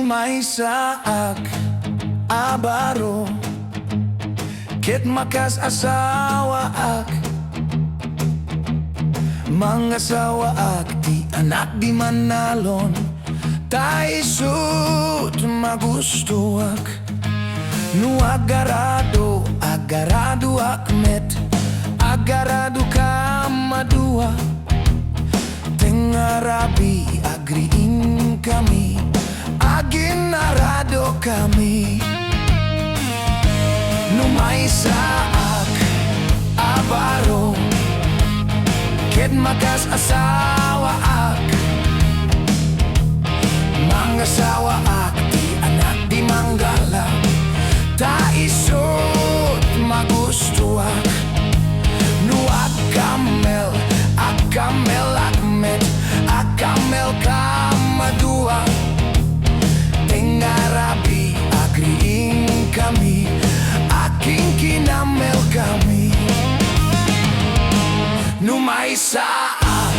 Numay saak abaro ket makas asawa ak mangasawa ak ti anak di manalon ta isut magustuak nu agarado akmet agarado ka madua tengarabi agriin kami aginarado kami numay saak abaro ket makas asawa ak mangasawa ak ti anak di manggala ta isut magustuak nu akamel akmet akamel ka madua tengarabi agriin kami aking kinamel kami numay saak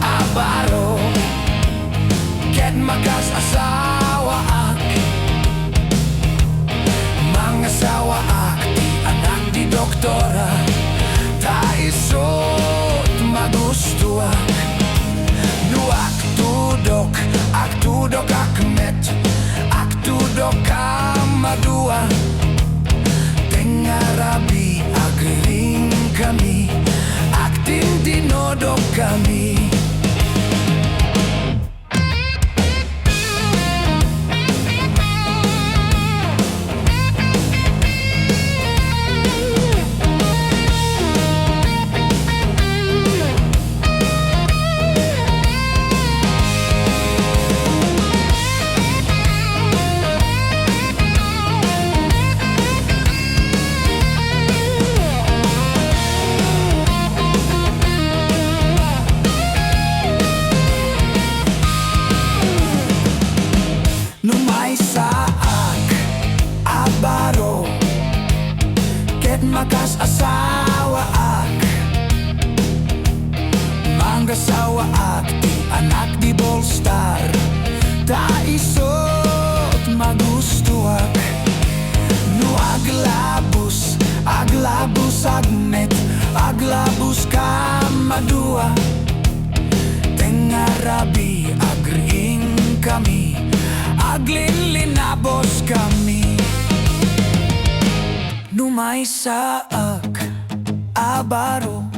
abaro ket makas asawa ak mangasawa ak ti anak di doktora ta isut magustuak nu aktudok akmet aktudok ka madua tengarabi agriin kami aktin dinodok kami numay saak abaro ket makas asawa ak mangasawa ak ti anak di bolstar ta isut magustuak nu aglabus agnet aglabus ka madua tengarabi agriin kami aglinlinabos kami numay saak abaro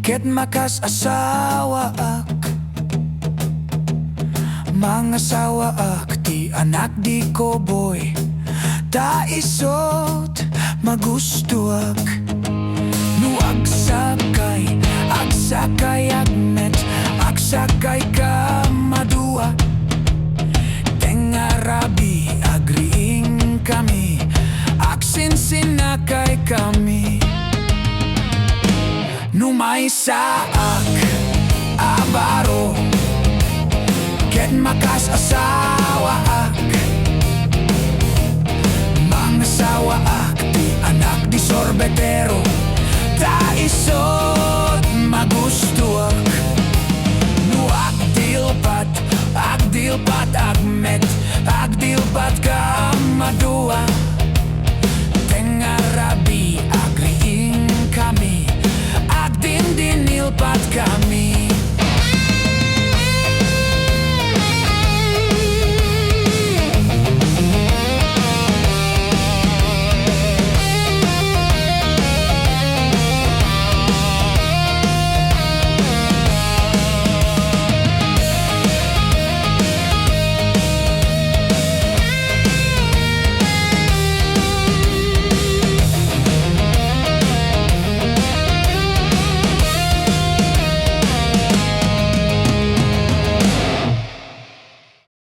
ket makas asawa ak mangasawa ak ti anak di koboy ta isut magustuak nu agsakay agmet agsakay ka madua tengarabi agriin kami aksinsinakay kami numay saak abaro ket makas asawa ak mangasawa ak ti anak di sorbetero ta isut